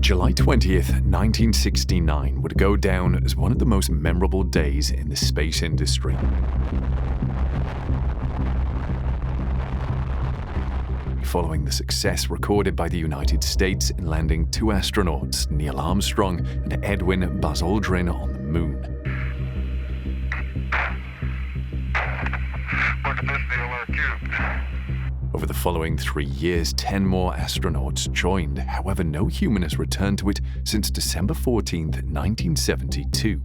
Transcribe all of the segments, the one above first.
July 20th, 1969 would go down as one of the most memorable days in the space industry. Following the success recorded by the United States in landing two astronauts, Neil Armstrong and Edwin Buzz Aldrin, on the moon. Over the following 3 years, 10 more astronauts joined. However, no human has returned to it since December 14, 1972.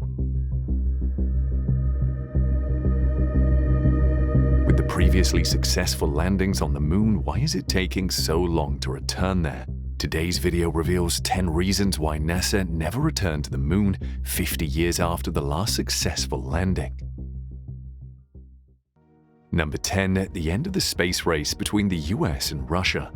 With the previously successful landings on the moon, why is it taking so long to return there? Today's video reveals 10 reasons why NASA never returned to the moon 50 years after the last successful landing. Number 10. The end of the space race between the US and Russia.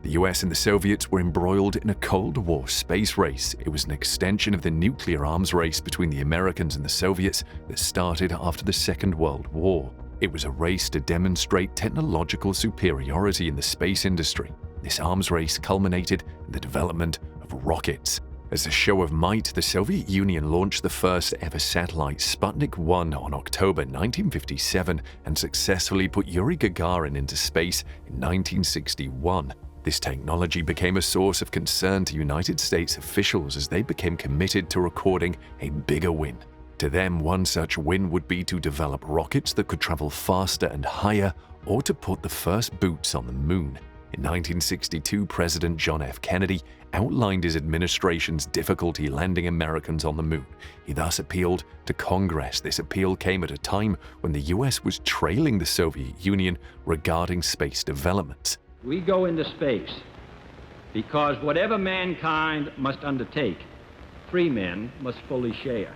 The US and the Soviets were embroiled in a Cold War space race. It was an extension of the nuclear arms race between the Americans and the Soviets that started after the Second World War. It was a race to demonstrate technological superiority in the space industry. This arms race culminated in the development of rockets. As a show of might, the Soviet Union launched the first ever satellite, Sputnik 1, on October 1957 and successfully put Yuri Gagarin into space in 1961. This technology became a source of concern to United States officials as they became committed to recording a bigger win. To them, one such win would be to develop rockets that could travel faster and higher, or to put the first boots on the moon. In 1962, President John F. Kennedy outlined his administration's difficulty landing Americans on the moon. He thus appealed to Congress. This appeal came at a time when the US was trailing the Soviet Union regarding space developments. We go into space because whatever mankind must undertake, free men must fully share.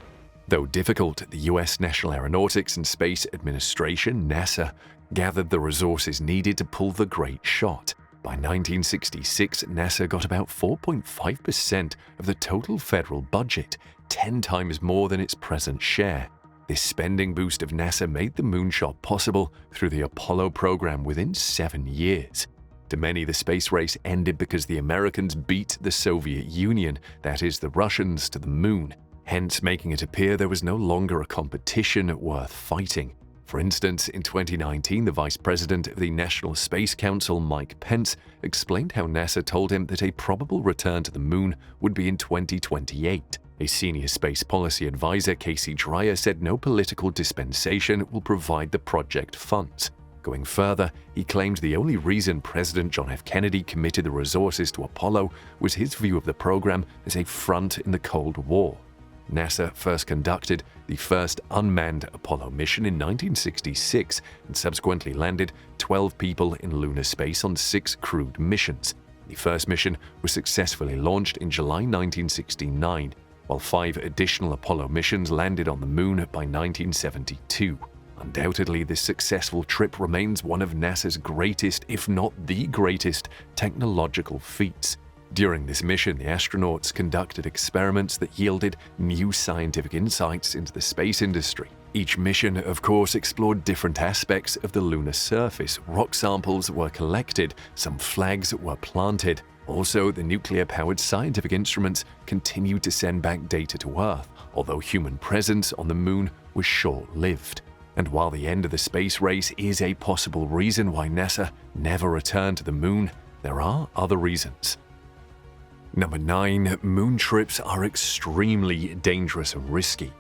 Though difficult, the US National Aeronautics and Space Administration, NASA, gathered the resources needed to pull the great shot. By 1966, NASA got about 4.5% of the total federal budget, 10 times more than its present share. This spending boost of NASA made the moonshot possible through the Apollo program within 7 years. To many, the space race ended because the Americans beat the Soviet Union, that is, the Russians, to the moon, hence making it appear there was no longer a competition worth fighting. For instance, in 2019, the Vice President of the National Space Council, Mike Pence, explained how NASA told him that a probable return to the moon would be in 2028. A senior space policy advisor, Casey Dreyer, said no political dispensation will provide the project funds. Going further, he claimed the only reason President John F. Kennedy committed the resources to Apollo was his view of the program as a front in the Cold War. NASA first conducted the first unmanned Apollo mission in 1966 and subsequently landed 12 people in lunar space on 6 crewed missions. The first mission was successfully launched in July 1969, while 5 additional Apollo missions landed on the moon by 1972. Undoubtedly, this successful trip remains one of NASA's greatest, if not the greatest, technological feats. During this mission, the astronauts conducted experiments that yielded new scientific insights into the space industry. Each mission, of course, explored different aspects of the lunar surface. Rock samples were collected, some flags were planted. Also, the nuclear-powered scientific instruments continued to send back data to Earth, although human presence on the moon was short-lived. And while the end of the space race is a possible reason why NASA never returned to the moon, there are other reasons. Number 9. Moon trips are extremely dangerous and risky.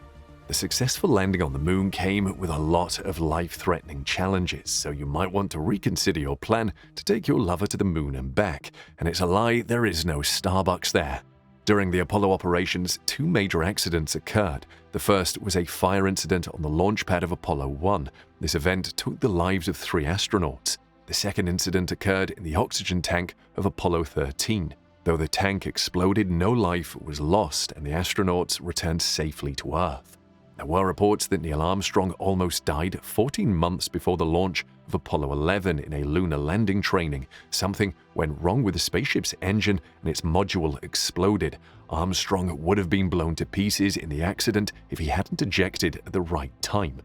The successful landing on the moon came with a lot of life-threatening challenges, so you might want to reconsider your plan to take your lover to the moon and back. And it's a lie, there is no Starbucks there. During the Apollo operations, 2 major accidents occurred. The first was a fire incident on the launch pad of Apollo 1. This event took the lives of 3 astronauts. The second incident occurred in the oxygen tank of Apollo 13. Though the tank exploded, no life was lost and the astronauts returned safely to Earth. There were reports that Neil Armstrong almost died 14 months before the launch of Apollo 11 in a lunar landing training. Something went wrong with the spaceship's engine and its module exploded. Armstrong would have been blown to pieces in the accident if he hadn't ejected at the right time.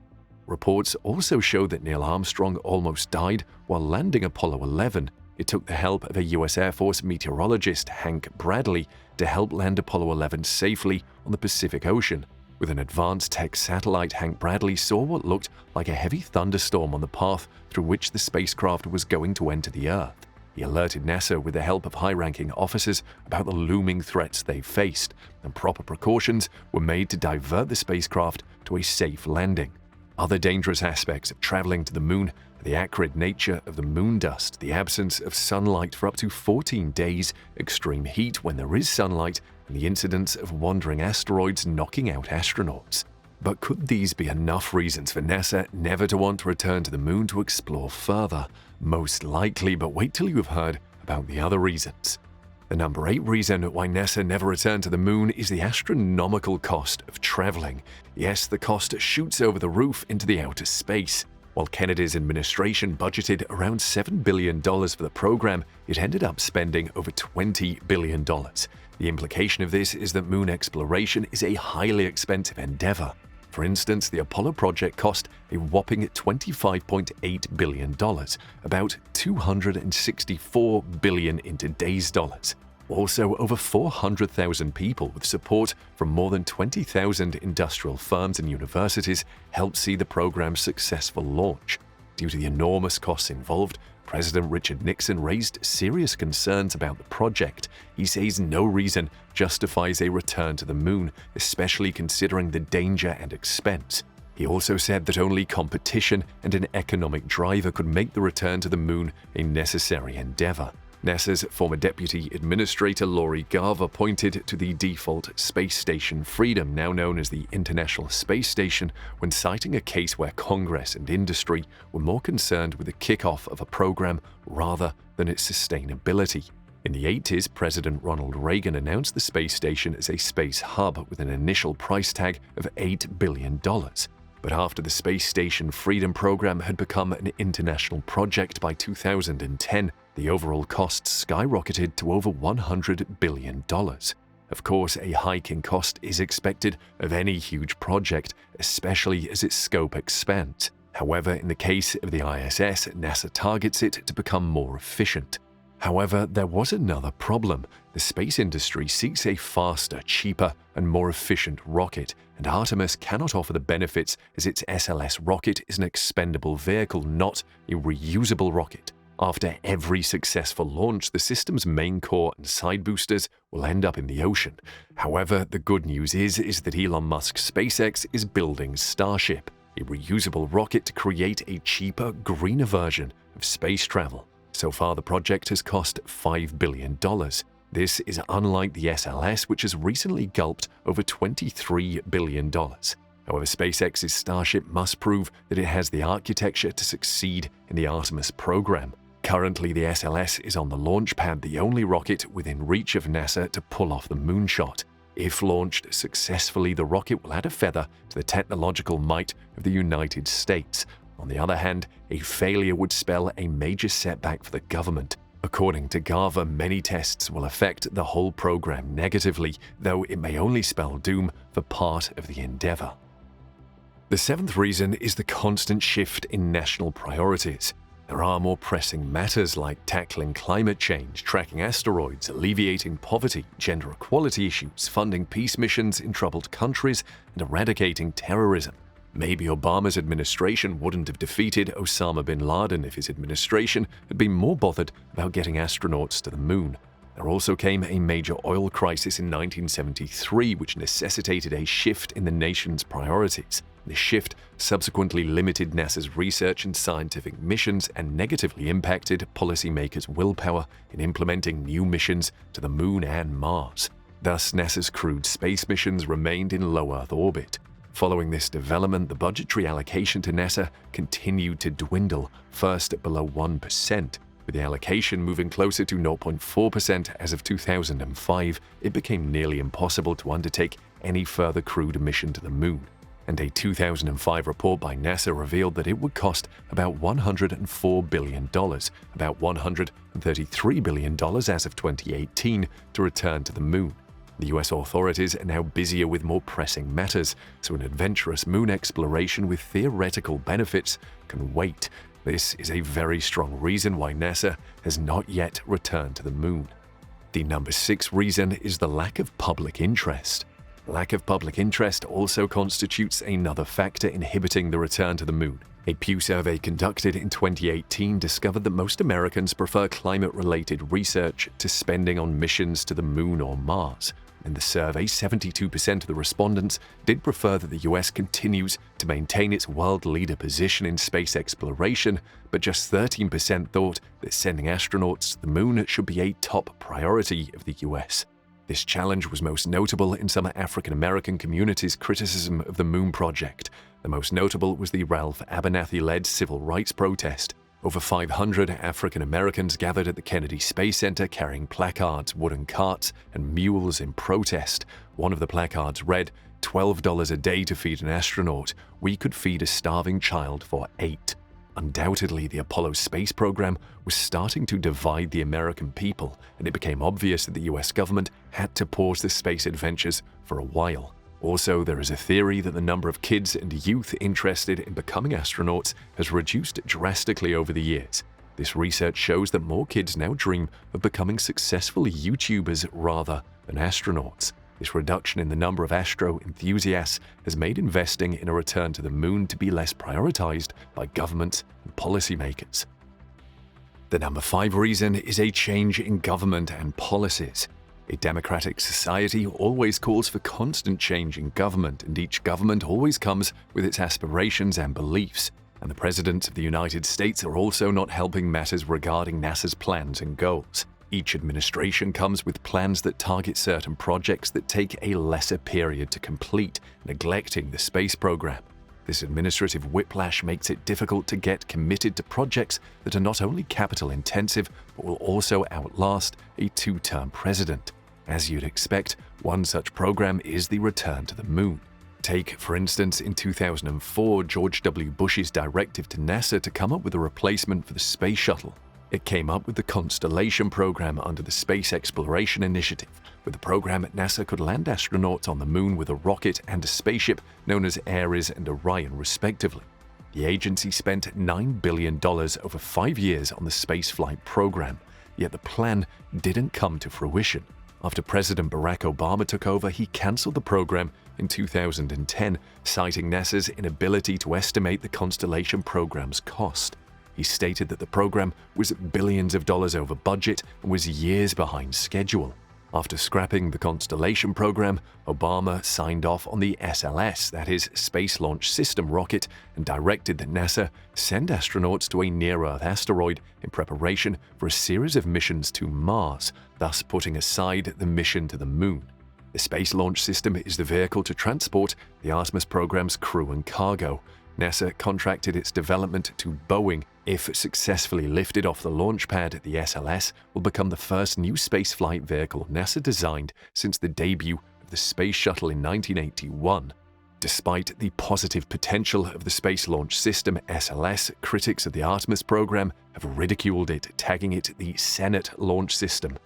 Reports also show that Neil Armstrong almost died while landing Apollo 11. it took the help of a U.S. Air Force meteorologist, Hank Bradley, to help land Apollo 11 safely on the Pacific Ocean. With an advanced tech satellite, Hank Bradley saw what looked like a heavy thunderstorm on the path through which the spacecraft was going to enter the Earth. He alerted NASA with the help of high-ranking officers about the looming threats they faced, and proper precautions were made to divert the spacecraft to a safe landing. Other dangerous aspects of traveling to the moon are the acrid nature of the moon dust, the absence of sunlight for up to 14 days, extreme heat when there is sunlight, and the incidence of wandering asteroids knocking out astronauts. But could these be enough reasons for NASA never to want to return to the moon to explore further? Most likely, but wait till you've heard about the other reasons. The number 8 reason why NASA never returned to the moon is the astronomical cost of traveling. Yes, the cost shoots over the roof into the outer space. While Kennedy's administration budgeted around $7 billion for the program, it ended up spending over $20 billion. The implication of this is that moon exploration is a highly expensive endeavor. For instance, the Apollo project cost a whopping $25.8 billion, about $264 billion in today's dollars. Also, over 400,000 people with support from more than 20,000 industrial firms and universities helped see the program's successful launch. Due to the enormous costs involved, President Richard Nixon raised serious concerns about the project. He says no reason justifies a return to the moon, especially considering the danger and expense. He also said that only competition and an economic driver could make the return to the moon a necessary endeavor. NASA's former Deputy Administrator Lori Garver pointed to the default Space Station Freedom, now known as the International Space Station, when citing a case where Congress and industry were more concerned with the kickoff of a program rather than its sustainability. In the 80s, President Ronald Reagan announced the space station as a space hub with an initial price tag of $8 billion. But after the Space Station Freedom program had become an international project by 2010, the overall costs skyrocketed to over $100 billion. Of course, a hike in cost is expected of any huge project, especially as its scope expands. However, in the case of the ISS, NASA targets it to become more efficient. However, there was another problem. The space industry seeks a faster, cheaper, and more efficient rocket, and Artemis cannot offer the benefits as its SLS rocket is an expendable vehicle, not a reusable rocket. After every successful launch, the system's main core and side boosters will end up in the ocean. However, the good news is that Elon Musk's SpaceX is building Starship, a reusable rocket to create a cheaper, greener version of space travel. So far, the project has cost $5 billion. This is unlike the SLS, which has recently gulped over $23 billion. However, SpaceX's Starship must prove that it has the architecture to succeed in the Artemis program. Currently, the SLS is on the launch pad, the only rocket within reach of NASA to pull off the moonshot. If launched successfully, the rocket will add a feather to the technological might of the United States. On the other hand, a failure would spell a major setback for the government. According to Garver, many tests will affect the whole program negatively, though it may only spell doom for part of the endeavor. The 7th reason is the constant shift in national priorities. There are more pressing matters like tackling climate change, tracking asteroids, alleviating poverty, gender equality issues, funding peace missions in troubled countries, and eradicating terrorism. Maybe Obama's administration wouldn't have defeated Osama bin Laden if his administration had been more bothered about getting astronauts to the moon. There also came a major oil crisis in 1973, which necessitated a shift in the nation's priorities. This shift subsequently limited NASA's research and scientific missions and negatively impacted policymakers' willpower in implementing new missions to the Moon and Mars. Thus, NASA's crewed space missions remained in low Earth orbit. Following this development, the budgetary allocation to NASA continued to dwindle, first below 1%. With the allocation moving closer to 0.4% as of 2005, it became nearly impossible to undertake any further crewed mission to the Moon. And a 2005 report by NASA revealed that it would cost about $104 billion, about $133 billion as of 2018, to return to the Moon. The US authorities are now busier with more pressing matters, so an adventurous moon exploration with theoretical benefits can wait. This is a very strong reason why NASA has not yet returned to the moon. The number 6 reason is the lack of public interest. Lack of public interest also constitutes another factor inhibiting the return to the moon. A Pew survey conducted in 2018 discovered that most Americans prefer climate-related research to spending on missions to the moon or Mars. In the survey, 72% of the respondents did prefer that the US continues to maintain its world leader position in space exploration, but just 13% thought that sending astronauts to the moon should be a top priority of the US. This challenge was most notable in some African American communities' criticism of the Moon Project. The most notable was the Ralph Abernathy-led civil rights protest. Over 500 African Americans gathered at the Kennedy Space Center carrying placards, wooden carts, and mules in protest. One of the placards read, $12 a day to feed an astronaut. We could feed a starving child for 8. Undoubtedly, the Apollo space program was starting to divide the American people, and it became obvious that the US government had to pause the space adventures for a while. Also, there is a theory that the number of kids and youth interested in becoming astronauts has reduced drastically over the years. This research shows that more kids now dream of becoming successful YouTubers rather than astronauts. This reduction in the number of astro enthusiasts has made investing in a return to the moon to be less prioritized by governments and policymakers. The number 5 reason is a change in government and policies. A democratic society always calls for constant change in government, and each government always comes with its aspirations and beliefs. And the presidents of the United States are also not helping matters regarding NASA's plans and goals. Each administration comes with plans that target certain projects that take a lesser period to complete, neglecting the space program. This administrative whiplash makes it difficult to get committed to projects that are not only capital-intensive, but will also outlast a 2-term president. As you'd expect, one such program is the return to the moon. Take, for instance, in 2004, George W. Bush's directive to NASA to come up with a replacement for the space shuttle. It came up with the Constellation program under the Space Exploration Initiative. With the program, NASA could land astronauts on the moon with a rocket and a spaceship known as Ares and Orion, respectively. The agency spent $9 billion over 5 years on the spaceflight program, yet the plan didn't come to fruition. After President Barack Obama took over, he canceled the program in 2010, citing NASA's inability to estimate the Constellation program's cost. He stated that the program was billions of dollars over budget and was years behind schedule. After scrapping the Constellation program, Obama signed off on the SLS, that is, Space Launch System rocket, and directed that NASA send astronauts to a near-Earth asteroid in preparation for a series of missions to Mars, thus putting aside the mission to the moon. The Space Launch System is the vehicle to transport the Artemis program's crew and cargo. NASA contracted its development to Boeing. If successfully lifted off the launch pad, the SLS will become the first new spaceflight vehicle NASA designed since the debut of the Space Shuttle in 1981. Despite the positive potential of the Space Launch System SLS, critics of the Artemis program have ridiculed it, tagging it the Senate launch system.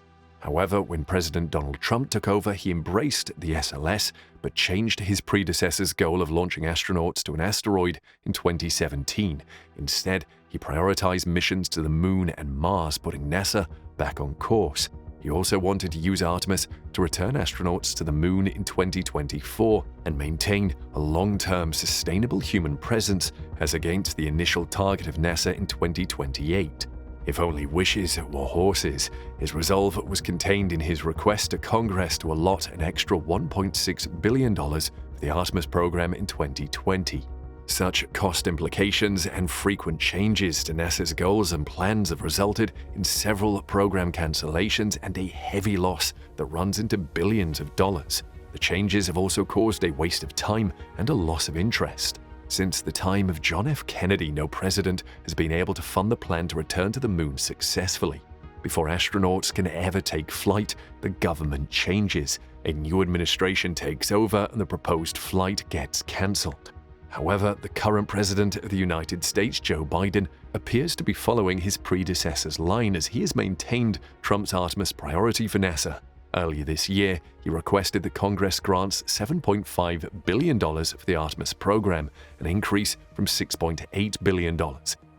However, when President Donald Trump took over, he embraced the SLS, but changed his predecessor's goal of launching astronauts to an asteroid in 2017. Instead, he prioritized missions to the Moon and Mars, putting NASA back on course. He also wanted to use Artemis to return astronauts to the Moon in 2024 and maintain a long-term sustainable human presence as against the initial target of NASA in 2028. If only wishes were horses, his resolve was contained in his request to Congress to allot an extra $1.6 billion for the Artemis program in 2020. Such cost implications and frequent changes to NASA's goals and plans have resulted in several program cancellations and a heavy loss that runs into billions of dollars. The changes have also caused a waste of time and a loss of interest. Since the time of John F. Kennedy, no president has been able to fund the plan to return to the moon successfully. Before astronauts can ever take flight, the government changes. A new administration takes over and the proposed flight gets cancelled. However, the current president of the United States, Joe Biden, appears to be following his predecessor's line as he has maintained Trump's Artemis priority for NASA. Earlier this year, he requested that Congress grants $7.5 billion for the Artemis program, an increase from $6.8 billion.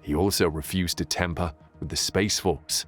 He He also refused to tamper with the Space Force.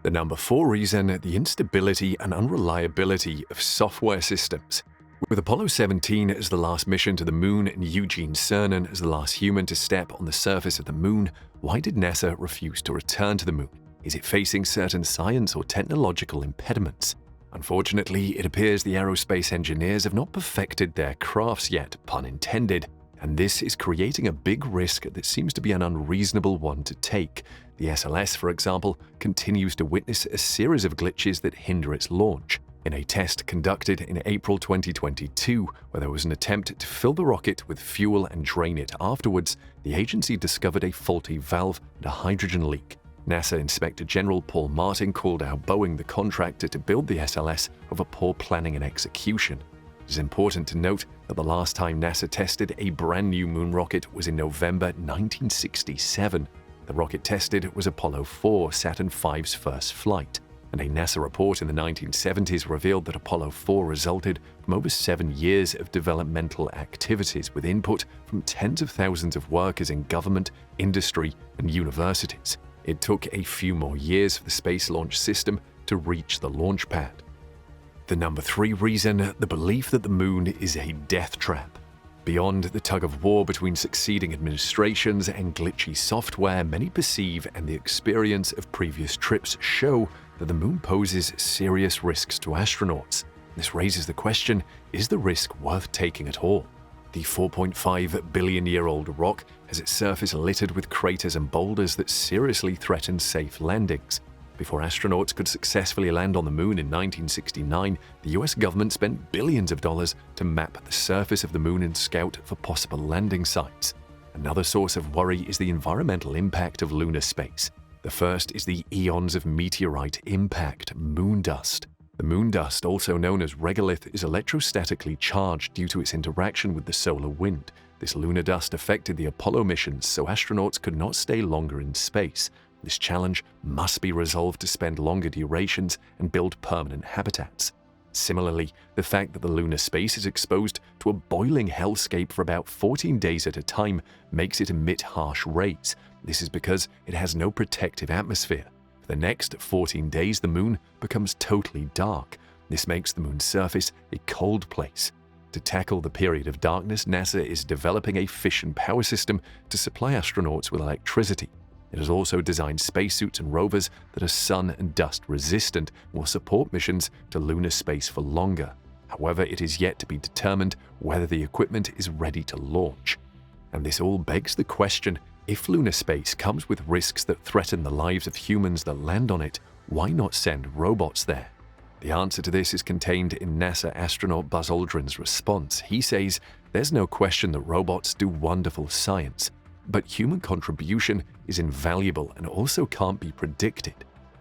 The number 4 reason, the instability and unreliability of software systems. With Apollo 17 as the last mission to the moon and Eugene Cernan as the last human to step on the surface of the moon, why did NASA refuse to return to the moon? Is it facing certain science or technological impediments? Unfortunately, it appears the aerospace engineers have not perfected their crafts yet, pun intended, and this is creating a big risk that seems to be an unreasonable one to take. The SLS, for example, continues to witness a series of glitches that hinder its launch. In a test conducted in April 2022, where there was an attempt to fill the rocket with fuel and drain it afterwards, the agency discovered a faulty valve and a hydrogen leak. NASA Inspector General Paul Martin called out Boeing, the contractor to build the SLS, over poor planning and execution. It is important to note that the last time NASA tested a brand new moon rocket was in November 1967. The rocket tested was Apollo 4, Saturn V's first flight, and a NASA report in the 1970s revealed that Apollo 4 resulted from over 7 years of developmental activities with input from tens of thousands of workers in government, industry, and universities. It took a few more years for the Space Launch System to reach the launch pad. The number 3 reason, the belief that the moon is a death trap. Beyond the tug-of-war between succeeding administrations and glitchy software, many perceive and the experience of previous trips show that the moon poses serious risks to astronauts. This raises the question, is the risk worth taking at all? The 4.5 billion-year-old rock has its surface littered with craters and boulders that seriously threaten safe landings. Before astronauts could successfully land on the moon in 1969, the US government spent billions of dollars to map the surface of the moon and scout for possible landing sites. Another source of worry is the environmental impact of lunar space. The first is the eons of meteorite impact, moon dust. The moon dust, also known as regolith, is electrostatically charged due to its interaction with the solar wind. This lunar dust affected the Apollo missions, so astronauts could not stay longer in space. This challenge must be resolved to spend longer durations and build permanent habitats. Similarly, the fact that the lunar space is exposed to a boiling hellscape for about 14 days at a time makes it emit harsh rays. This is because it has no protective atmosphere. For the next 14 days, the moon becomes totally dark. This makes the moon's surface a cold place. To tackle the period of darkness, NASA is developing a fission power system to supply astronauts with electricity. It has also designed spacesuits and rovers that are sun and dust resistant and will support missions to lunar space for longer. However, it is yet to be determined whether the equipment is ready to launch. And this all begs the question, if lunar space comes with risks that threaten the lives of humans that land on it, why not send robots there? The answer to this is contained in NASA astronaut Buzz Aldrin's response. He says, "There's no question that robots do wonderful science, but human contribution is invaluable and also can't be predicted."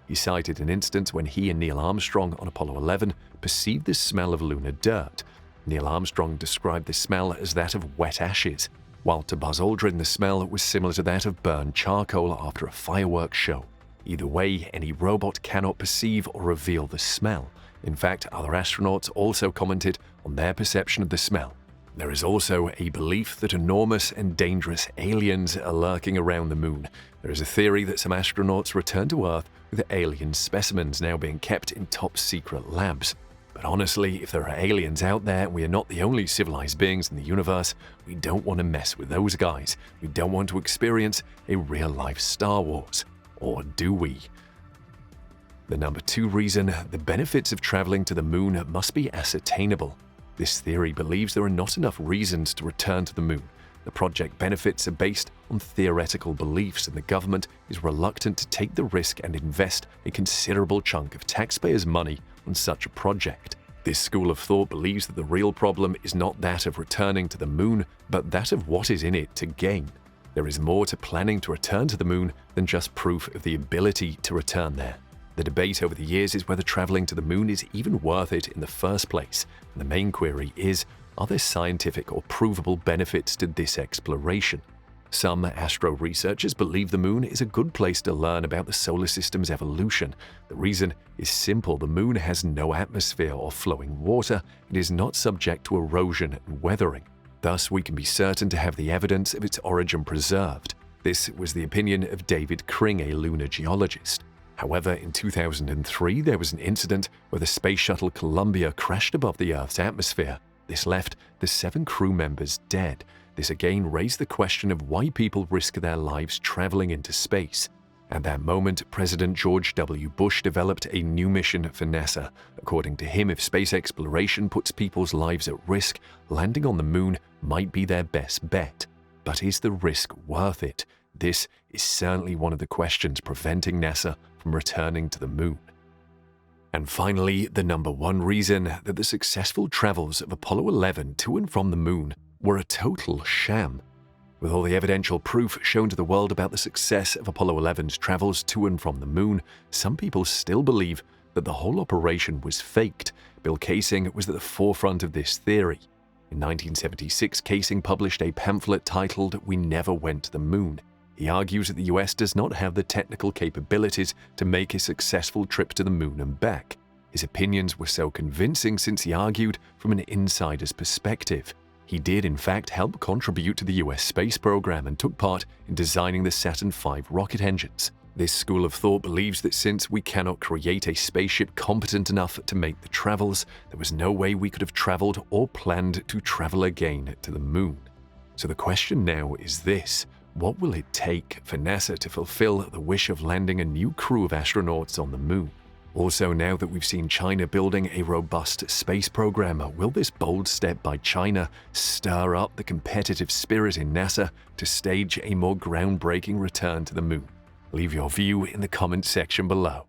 He cited an instance when he and Neil Armstrong on Apollo 11 perceived the smell of lunar dirt. Neil Armstrong described the smell as that of wet ashes, while to Buzz Aldrin the smell was similar to that of burned charcoal after a fireworks show. Either way, any robot cannot perceive or reveal the smell. In fact, other astronauts also commented on their perception of the smell. There is also a belief that enormous and dangerous aliens are lurking around the moon. There is a theory that some astronauts return to Earth with alien specimens now being kept in top-secret labs. But honestly, if there are aliens out there and we are not the only civilized beings in the universe, we don't want to mess with those guys. We don't want to experience a real-life Star Wars. Or do we? The number 2 reason, the benefits of traveling to the moon must be ascertainable. This theory believes there are not enough reasons to return to the moon. The project benefits are based on theoretical beliefs, and the government is reluctant to take the risk and invest a considerable chunk of taxpayers' money on such a project. This school of thought believes that the real problem is not that of returning to the moon, but that of what is in it to gain. There is more to planning to return to the moon than just proof of the ability to return there. The debate over the years is whether traveling to the moon is even worth it in the first place. And the main query is, are there scientific or provable benefits to this exploration? Some astro researchers believe the moon is a good place to learn about the solar system's evolution. The reason is simple: the moon has no atmosphere or flowing water. It is not subject to erosion and weathering. Thus, we can be certain to have the evidence of its origin preserved. This was the opinion of David Kring, a lunar geologist. However, in 2003, there was an incident where the space shuttle Columbia crashed above the Earth's atmosphere. This left the 7 crew members dead. This again raised the question of why people risk their lives traveling into space. At that moment, President George W. Bush developed a new mission for NASA. According to him, if space exploration puts people's lives at risk, landing on the moon might be their best bet. But is the risk worth it? This is certainly one of the questions preventing NASA from returning to the moon. And finally, the number one reason that the successful travels of Apollo 11 to and from the moon were a total sham. With all the evidential proof shown to the world about the success of Apollo 11's travels to and from the moon, some people still believe that the whole operation was faked. Bill Kaysing was at the forefront of this theory. In 1976, Kaysing published a pamphlet titled "We Never Went to the Moon." He argues that the US does not have the technical capabilities to make a successful trip to the moon and back. His opinions were so convincing since he argued from an insider's perspective. He did, in fact, help contribute to the US space program and took part in designing the Saturn V rocket engines. This school of thought believes that since we cannot create a spaceship competent enough to make the travels, there was no way we could have traveled or planned to travel again to the moon. So the question now is this: what will it take for NASA to fulfill the wish of landing a new crew of astronauts on the moon? Also, now that we've seen China building a robust space program, will this bold step by China stir up the competitive spirit in NASA to stage a more groundbreaking return to the moon? Leave your view in the comments section below.